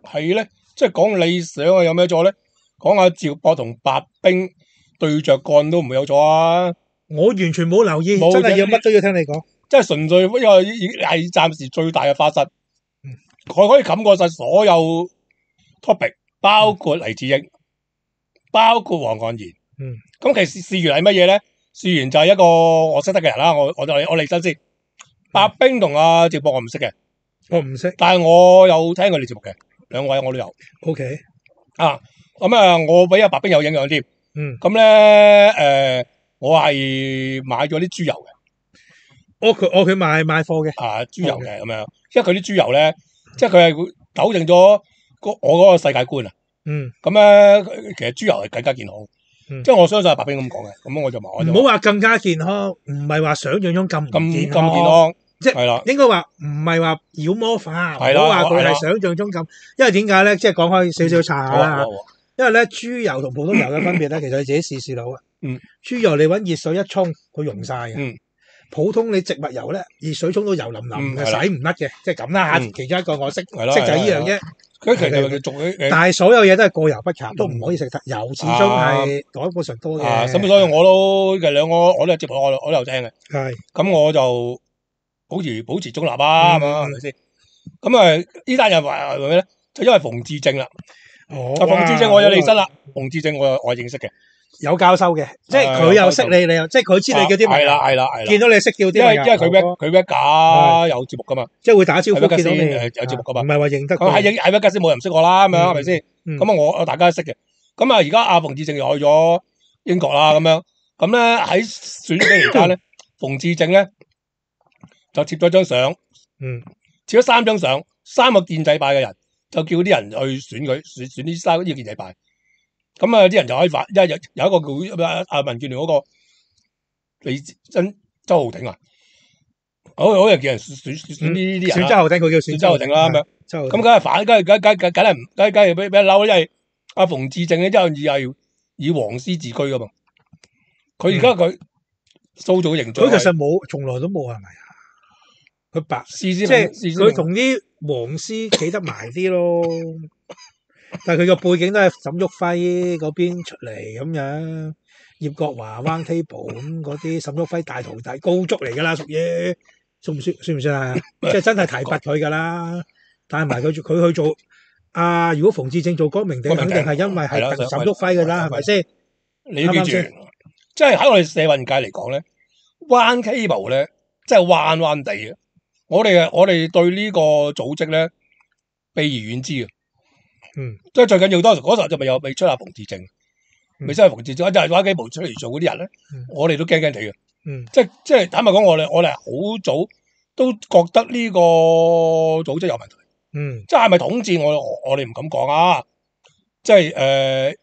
係咧？即係講理想啊，有咩錯咧？講下趙博同白冰對着幹都唔會有錯啊！我完全冇留意，冇真係要乜都要聽你講。即係純粹因為係暫時最大嘅發誓，佢可以冚過晒所有 topic，包括黎智英，包括黃岸賢。咁其實事源係乜嘢咧？事源就係一個我識得嘅人啦。我嚟新先，白冰同阿趙博我唔識嘅，我唔識，但係我有聽佢哋節目嘅，兩位我都有。OK，咁啊，我俾阿白冰有影響添。咁咧我係買咗啲豬油嘅。佢賣貨嘅。豬油嘅咁樣，因為佢啲豬油咧，即係佢係會糾正咗我嗰個世界觀啊。咁咧，其實豬油係更加健康。即係我相信阿白冰咁講嘅，咁我就買。唔好話更加健康，唔係話想象中咁健康，即係啦，應該話唔係話妖魔化，唔好話佢係想象中咁。因為點解咧？即係講開少少查下啦。因為咧，豬油同普通油嘅分別咧，其實你自己試到嘅。豬油你搵熱水一沖，佢溶晒嘅。普通你植物油咧，熱水沖到油淋淋嘅，洗唔甩嘅，即係咁啦嚇。其中一個我識就係呢樣啫。佢其實但係所有嘢都係過猶不及，都唔可以食得油，始終係膽固醇多嘅。咁所以我都嘅兩個我都係接我都有聽嘅。係。咁我就保持中立啊，係咪先？咁啊，呢單又話咩咧？就因為馮智政啦。馮智政我有離身啦。馮智政我認識嘅。有教授嘅，即係佢又識你，你又即係佢知你叫啲乜。係啦。見到你識叫啲。因為佢咩假有節目噶嘛，即係會打招呼見到你有節目噶嘛，唔係話認得。係咩家先冇人唔識我啦，咁樣係咪先？咁我大家都識嘅。咁啊，而家阿馮智政又去咗英國啦，咁樣。咁咧喺選舉期間咧，馮智政咧就貼咗張相，貼咗3張相，3個建制派嘅人就叫啲人去選佢，選呢個建制派。咁啊！啲人就可以發，因為有一個叫民建聯嗰個李真周浩鼎啊，好有人叫人選呢啲人。選周浩鼎，佢叫選周浩鼎啦咁樣。咁梗係反，梗係俾人嬲，因為阿馮智政咧，因為以黃絲自居噶嘛。佢而家佢塑造形象，佢其實冇，從來都冇係咪啊？佢白絲即係佢同啲黃絲企得埋啲咯。但係佢個背景都係沈旭輝嗰邊出嚟咁樣，葉國華、Round Table 咁嗰啲沈旭輝大徒弟高足嚟㗎啦，屬於算唔算啊？即係真係提拔佢㗎啦，帶埋佢去做如果馮智政做光明頂，肯定係因為係沈旭輝㗎啦，係咪先？你要記住，即係喺我哋社運界嚟講咧，Round Table 咧，即係彎彎地嘅。我哋對呢個組織咧避而遠之嘅。即係最緊要當時嗰時候就未出阿馮智政，未出阿馮智政，就係玩幾步出嚟做嗰啲人咧，我哋都驚驚地嘅。即係坦白講，我哋係好早都覺得呢個組織有問題。即係咪統戰我哋唔敢講啊。即係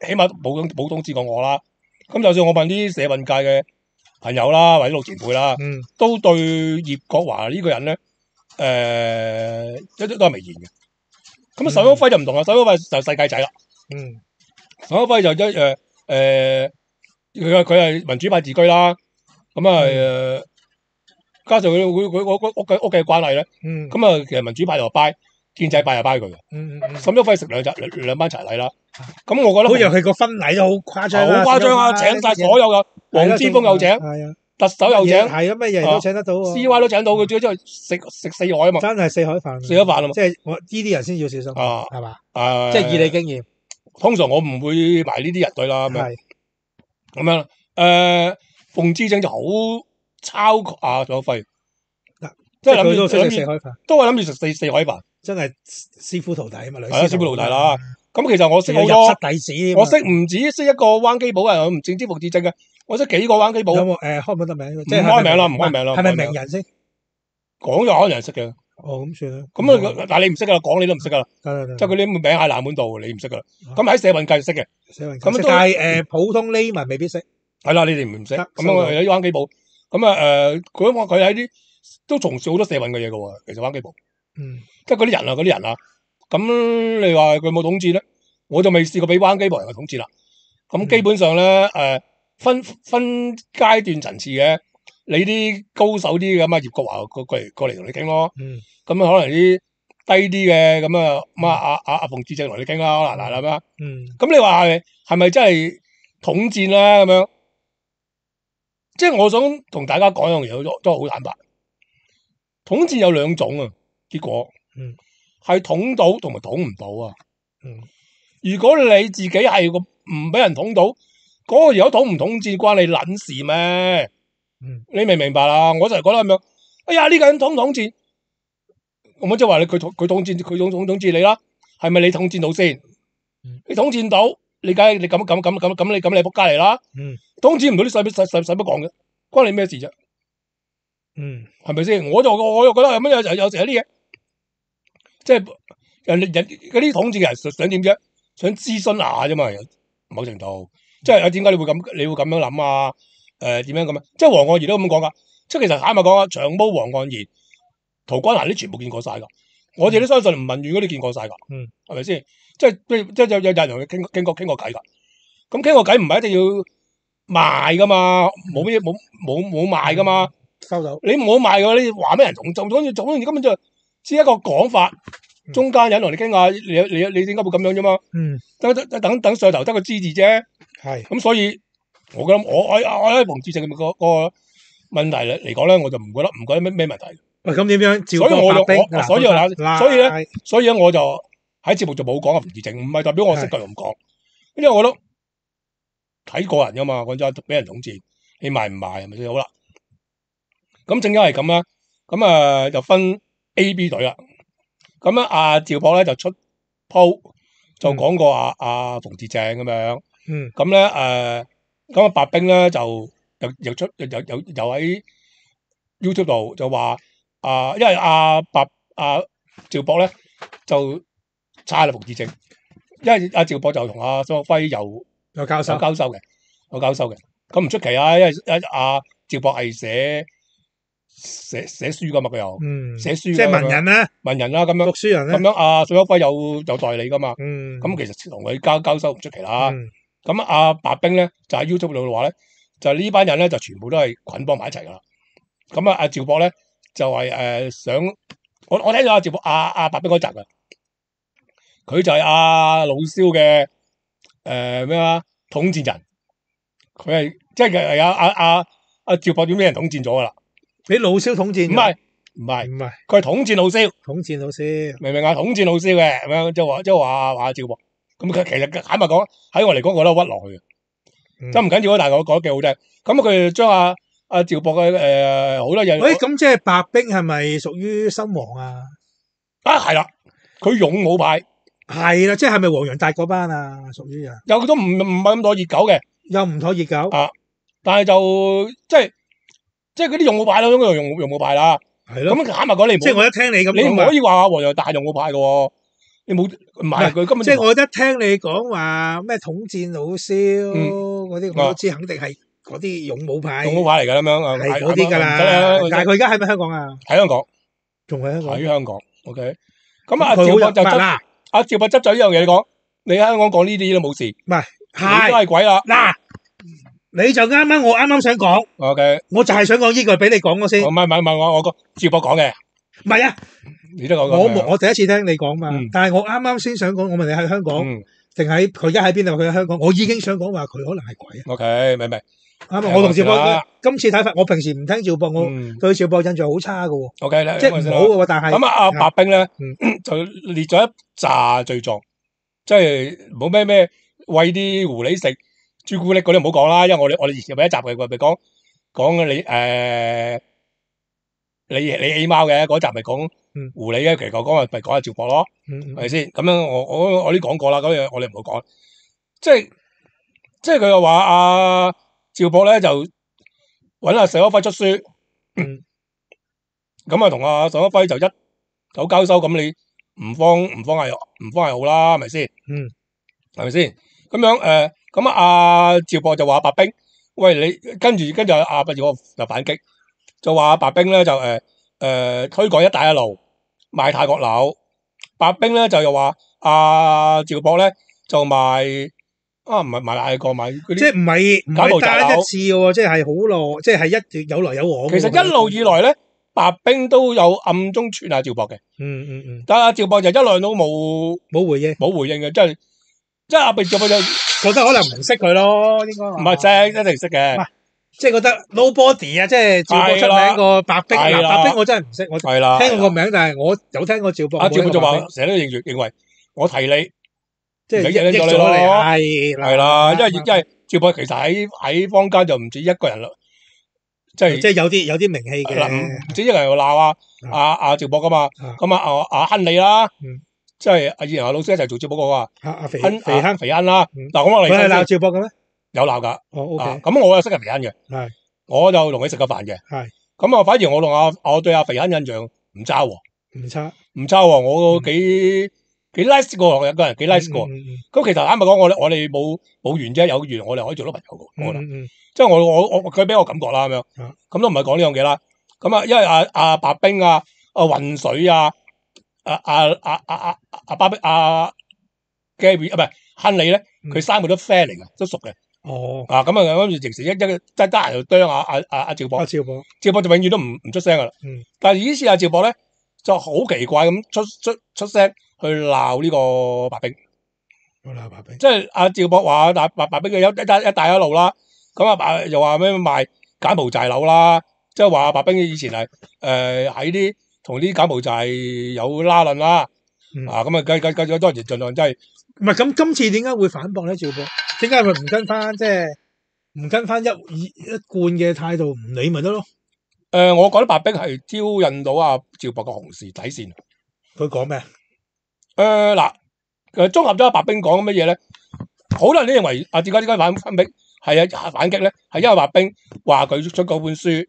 起碼冇統治過我啦。咁就算我問啲社運界嘅朋友啦，或者老前輩啦，都對葉國華呢個人咧，一啲都係微言嘅。咁沈旭輝就唔同啦，沈旭輝就世界仔啦。沈旭輝就佢係民主派自居啦。咁啊加上佢屋企嘅關係咧，咁啊其實民主派又拜，建制派又拜佢嘅。沈旭輝食兩班茶禮啦。咁我覺得好似佢個婚禮都好誇張，好誇張啊！請晒所有嘅，黃之鋒又請，特首又請，係咁咩嘢都請得到，CY 都請到，佢最主要食四海啊嘛，真係四海飯，四海飯啊嘛，即係我呢啲人先要小心係嘛？即係以你經驗，通常我唔會埋呢啲人隊啦，咁樣馮智政就好抄沈旭輝，即係諗住食四海飯，都係諗住食四海飯，真係師傅徒弟啊嘛，係啊，師傅徒弟啦。咁其實我識好多弟子，我識唔止識一個灣基寶嘅，我唔淨知馮智政嘅，我識幾個灣基寶。有冇開唔得名？即係開名啦，唔開名啦。係咪名人先？講就可能人識嘅。咁算啦。咁但係你唔識噶啦，講你都唔識噶啦。即係佢啲名喺冷門度，你唔識噶啦。咁喺社運界識嘅。咁但係普通呢民未必識。係啦，你哋唔識。咁我喺灣基寶。咁佢喺啲都從事好多社運嘅嘢噶喎。其實灣基寶。即係嗰啲人啊。咁你話佢冇統治咧，我就未試過俾灣基寶人去統治啦。咁基本上咧，分階段層次嘅，你啲高手啲咁啊，葉國華過嚟同你傾咯。咁可能啲低啲嘅咁啊，咁阿馮智政同你傾啦，嗱咁啊，咁你話係咪真係統戰咧咁樣？即係我想同大家講一樣嘢，都好坦白，統戰有兩種啊，結果係統到同埋統唔到啊。如果你自己係唔俾人統到，嗰個有統唔統戰關你撚事咩？你明唔明白啦？我就係覺得咁樣，哎呀呢個人統唔統戰？咁即係話佢統戰你啦，係咪你統戰到先？你統戰到，你梗係你咁你仆街嚟啦。統戰唔到，你使乜講嘅？關你咩事啫？係咪先？我又覺得係乜嘢？有時有啲嘢，即係人嗰啲統戰嘅人想點啫？想諮詢下啫嘛。某程度，即係點解你會咁樣諗啊？點樣咁啊？即係黃岸兒都咁講噶。即係其實坦白講啊，長毛、黃岸兒、陶君行啲全部見過晒噶。我哋都相信吳文遠嗰啲見過晒噶。係咪先？即係有人同佢傾過偈噶。咁傾過偈唔係一定要賣噶嘛，冇賣噶嘛。收到。你唔好賣嘅，你話咩人總根本就只係一個講法，中間人同你傾下，你點解會咁樣啫嘛？等上頭得個知字啫。係。咁所以，我覺得我喺馮智政個問題嚟講咧，我就唔覺得咩問題。喂，咁點樣照顧白兵？所以咧，我就喺節目就冇講阿馮智政，唔係代表我識佢咁講，因為我覺得睇個人噶嘛，講真，俾人統戰，你賣唔賣係咪先？好啦，咁正因係咁啦，咁就分 A、B 隊啦。咁阿趙博咧就出鋪就講過阿馮智政咁樣，咁咧咁白兵咧就又喺 YouTube 度就話因為趙博咧就差啦馮智政，因為阿趙博就同阿張學輝有交收嘅，咁唔出奇啊，因為阿趙博係寫書噶嘛，佢又寫書，即係文人啦咁樣，讀書人咁樣，阿張學輝有代理噶嘛，咁其實同佢交收唔出奇啦。咁阿白兵咧就喺 YouTube 度話咧，就呢班人咧就全部都係捆綁埋一齊噶啦。咁阿趙博咧就係想我聽咗阿趙博阿白兵嗰集噶，佢就係阿老蕭嘅咩啊統戰人，佢係即係阿趙博點俾人統戰咗噶啦。俾老蕭統戰？唔係，佢係統戰老蕭。明唔明啊？統戰老蕭嘅咁樣，即係話阿趙博。咁佢其實坦白講，喺我嚟講，我覺得屈落去嘅，真唔緊要啊！但係我覺得幾好聽。咁佢將阿趙博嘅好多嘢。喂，咁即係白兵係咪屬於新黃啊？係啦，佢勇武派係啦，即係咪黃洋達嗰班啊？屬於啊？有都唔係咁多熱狗嘅，又唔妥熱狗啊！但係就即係嗰啲勇武派啦，咁勇武派啦，係咯。咁坦白講，你即係我一聽你咁，你唔可以話黃洋達勇武派嘅。你冇唔係佢根本即係我一聽你講話咩統戰老蕭嗰啲，我都知肯定係嗰啲勇武派嚟㗎咁樣，係嗰啲㗎啦。但係佢而家喺咪香港啊？喺香港，仲喺香港。喺香港 ，OK。咁阿趙博就阿趙博執咗呢樣嘢，你講你喺香港講呢啲都冇事，唔係都係鬼啦。嗱，你就啱我啱想講 ，OK， 我就係想講呢句俾你講咗先。唔係我個趙博講嘅，唔係啊。你都講我第一次聽你講嘛，但係我啱先想講，我問你喺香港定喺佢而家喺邊度？佢喺香港，我已經想講話佢可能係鬼啊。OK，明。啱啊，我同趙博今次睇法，我平時唔聽趙博，我對趙博印象好差噶。OK，即係唔好嘅喎，但係咁阿白兵咧就列咗一紮罪狀，即係冇咩餵啲狐狸食朱古力嗰啲唔好講啦，因為我哋以前有一集嘅，咪講你 A 貓嘅嗰集咪講狐狸嘅，其實講咪講下趙博咯，係咪先？咁樣我都講過啦，咁樣我哋唔好講，即係佢又話阿趙博咧就揾阿邵家輝出書，咁啊同阿邵家輝就一手交收，咁你唔方係好啦，係咪先？係咪先？咁樣咁阿趙博就話白兵，喂你跟住阿趙博就反擊。就話白兵咧就推廣一帶一路賣泰國樓，白兵咧就又話阿趙博咧就賣唔係賣泰國賣嗰啲，即係唔係單一次嘅喎，即係好耐，即係一段有來有往。其實一路以來咧，白冰都有暗中串下趙博嘅，但係阿趙博就一路都冇回應嘅，即係阿趙博就覺得可能唔識佢咯，應該唔係識，一定識嘅。即係覺得 nobody 啊，即係趙博出名過白冰，白冰我真係唔識，我聽過個名，但係我有聽過趙博。阿趙博就話成日都認為我提你，即係益咗你咯，係啦，因為趙博其實喺坊間就唔止一個人啦，即係有啲名氣嘅，唔止一個人鬧阿趙博噶嘛，咁阿亨利啦，即係以前阿老師一齊做趙博嗰個啊，肥亨啦，嗱咁我哋佢係鬧趙博嘅咩？有鬧噶，咁我又識阿肥亨嘅，我就同佢食過飯嘅，咁啊反而我對阿肥亨印象唔差喎，唔差喎，我幾 nice 過有個人幾 nice 過，咁其實坦白講我哋冇緣啫，有緣我哋可以做到朋友嘅，即係佢俾我感覺啦咁樣，咁都唔係講呢樣嘢啦，咁啊因為阿白冰啊渾水啊巴比Gary 唔係亨利咧，佢三個都 friend 嚟嘅，都熟嘅。咁啊，跟住平時一得閒就啄阿趙博，趙博就永遠都唔出聲噶啦。但係呢次阿趙博咧就好奇怪咁出聲去鬧呢個白冰，即係阿趙博話白冰嘅一帶一路啦，咁又話咩賣柬埔寨樓啦，即係話白冰以前係喺啲同啲柬埔寨有拉論啦，咁啊繼續當然盡量真係。唔係咁，今次點解會反駁咧？趙博點解佢唔跟翻一貫嘅態度唔理咪得咯？我覺得白冰係挑引到阿趙博嘅紅線底線。佢講咩？嗱，綜合咗阿白冰講乜嘢咧？好多人都認為點解反擊咧？係因為白冰話佢出嗰本書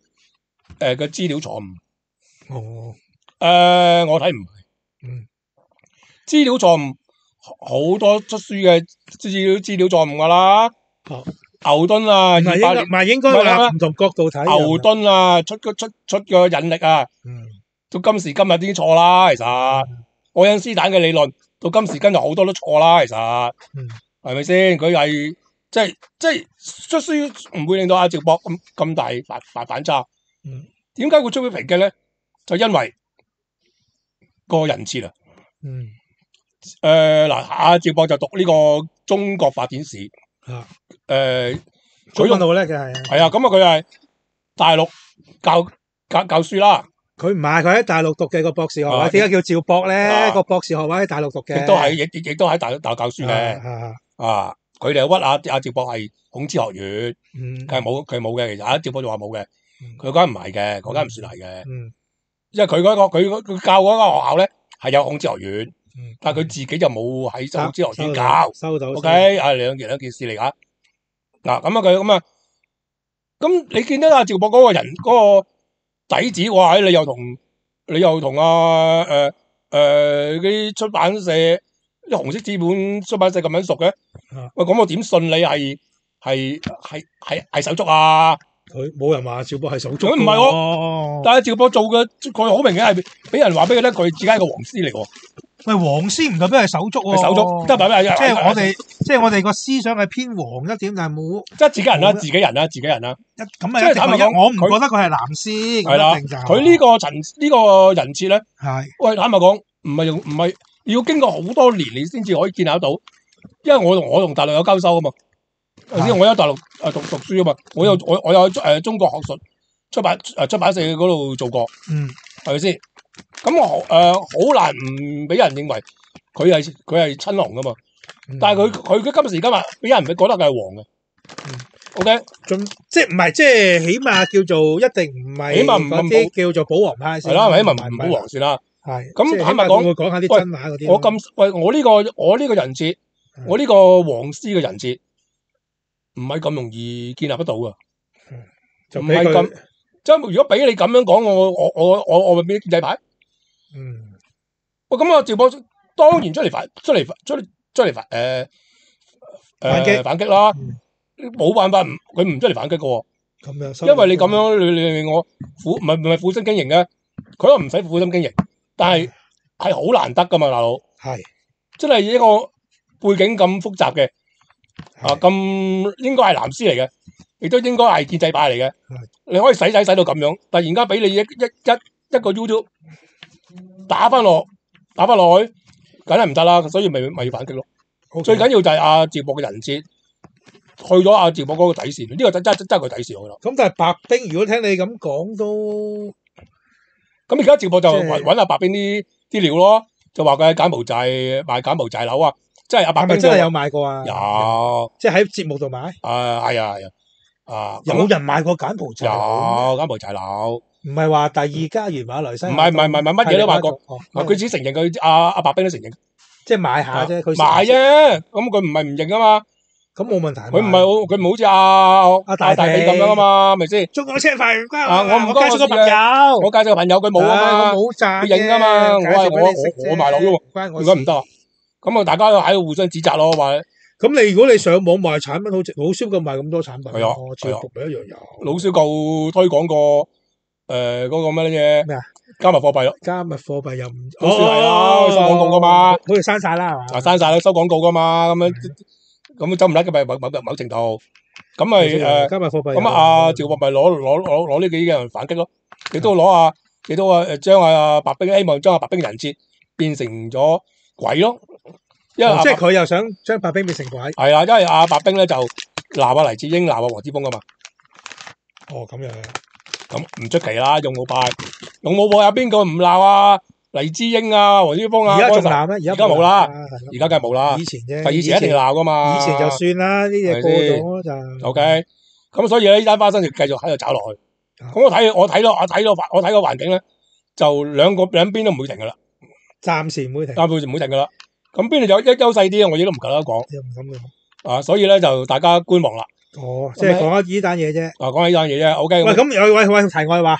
嘅資料錯誤。我睇唔係。資料錯誤。好多出書嘅資料錯誤噶啦，牛頓啊，唔係應該話唔同角度睇。牛頓啊，出個引力啊，到今時今日已經錯啦。其實愛因斯坦嘅理論到今時今日好多都錯啦。其實係咪先？佢係即係出書唔會令到阿趙博咁大反差。點解會出咗抨擊咧？就因為個人設啊。阿趙博就讀呢個中國發展史，佢好叻嘅係啊，咁啊佢係大陸教書啦。佢唔係，佢喺大陸讀嘅個博士學位，點解叫趙博咧？個博士學位喺大陸讀嘅，亦都喺大陸教書嘅。佢哋屈阿趙博係孔子學院，佢冇嘅。其實阿趙博就話冇嘅，佢嗰間唔係嘅，嗰間唔算係嘅。因為佢教嗰間學校咧係有孔子學院。但係佢自己就冇喺孔子學院教，收到。OK，係兩件事嚟噶。嗱咁啊佢咁啊，咁你見到阿趙博嗰個人嗰個底子，哇！你又同啲出版社，啲紅色資本出版社咁樣熟嘅，喂，咁我點信你係手足啊？佢冇人話趙博係手足，佢唔係喎，但係趙博做嘅，佢好明顯係俾人話俾佢咧，佢自己係個黃絲嚟喎。喂，黃絲唔代表係手足喎，係手足，即係我哋個思想係偏黃一點，但係冇即係自己人啦，自己人啦。咁啊，坦白講，我唔覺得佢係藍絲，係啦。佢呢個人設咧，係喂，坦白講，唔係要經過好多年你先至可以見得到，因為我同大陸有交收啊嘛。頭先我喺大陸讀書啊嘛，我有喺中國學術出版社嗰度做過，係咪先？咁好難唔俾人認為佢係親紅噶嘛，但係佢今時今日俾人覺得佢係黃嘅，OK，即係唔係即係起碼叫做一定唔係，起碼唔啲叫做保皇派先，係啦，起碼唔保皇先啦。係咁坦白講，會講下啲真話嗰啲。我呢個人設，我呢個黃絲嘅人設。唔係咁容易建立得到噶，唔係咁即係如果俾你咁樣講，我咪變咗建制派。喂，咁啊，趙博當然出嚟反擊啦，冇辦法，佢唔出嚟反擊噶。咁樣，因為你咁樣，你令我唔係苦心經營嘅，佢都唔使苦心經營，但係好難得噶嘛，大佬。係，真係一個背景咁複雜嘅。咁應該係藍絲嚟嘅，亦都應該係建制派嚟嘅。你可以使到咁樣，突然間俾你一個 YouTube 打翻落去，梗係唔得啦，所以咪反擊咯。最緊要就係阿趙博嘅人設去咗阿趙博嗰個底線，呢個真係佢底線我覺得。咁但係白冰，如果聽你咁講都，咁而家趙博就揾阿白冰啲料咯，就話佢喺柬埔寨賣柬埔寨樓啊，即係阿白冰真係有賣過啊？有，即係喺節目度買。係啊，有人買過柬埔寨樓？有柬埔寨樓，唔係話第二家園馬來西亞？唔係乜嘢都買過，佢只承認佢阿白冰都承認。即係買下啫，佢買啫，咁佢唔係唔認啊嘛，咁冇問題。佢唔好似阿大髀咁樣啊嘛，咪先？中我車費唔關我介紹個朋友，我介紹個朋友佢冇啊嘛，冇賺佢認啊嘛，我賣樓啫喎，如果唔得啊，咁啊大家喺度互相指責咯，話咁如果你上網賣產品，好似老蕭咁賣咁多產品，係啊，似乎咪一樣有。老蕭夠推廣過嗰個乜嘢？咩啊？加密貨幣咯，加密貨幣又唔，老師係啦，收廣告噶嘛，好似刪晒啦係嘛？刪晒啦，收廣告噶嘛，咁樣咁走唔甩嘅咪某程度，咁咪加密貨幣。咁阿趙博咪攞呢幾個人反擊咯，亦都將阿白冰希望將阿白冰人設變成咗鬼咯，因為即係佢又想將白冰變成鬼。係啦，因為阿白冰咧就鬧阿黎智英，鬧阿黃之鋒噶嘛。哦，咁樣。咁唔出奇啦，勇武派有邊個唔鬧啊？黎智英啊，黃之鋒啊，而家仲鬧咩？而家冇啦，而家梗係冇啦。以前啫，以前一定鬧噶嘛。以前就算啦，呢嘢過咗就。OK，咁所以呢單花生就繼續喺度炒落去。咁我睇個環境咧，就兩邊都唔會停噶啦。暫時唔會停。暫時唔會停噶啦。咁邊度有優勢啲，我亦都唔夠得講。又唔敢講。所以咧就大家觀望啦。哦，即係講下呢單嘢啫。講下呢單嘢啫。OK。喂，咁喂，題外話。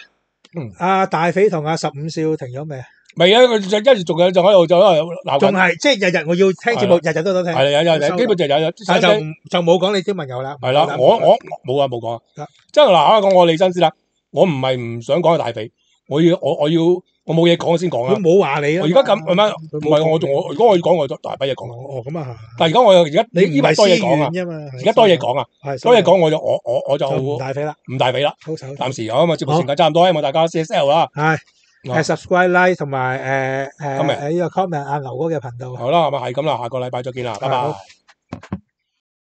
阿大肥同阿15少停咗未啊？未啊，佢仲喺度鬧緊。仲係即係日日我要聽節目，日日都得聽。係有，基本就有。但係就冇講你啲朋友啦。係啦，我冇講。即係嗱，講我李新先啦，我唔係唔想講阿大肥，我冇嘢講先講啦。佢冇話你啊。而家咁唔係如果我要講，我大把嘢講。哦，咁啊。但係而家你呢排多嘢講啊，而家多嘢講啊，多嘢講我就唔大肥啦，暫時有啊嘛，節目時間差唔多，希望大家 CSL 啦。係subscribe like 同埋呢個 comment 阿牛哥嘅頻道。好啦，係咁啦，下個禮拜再見啦，拜拜。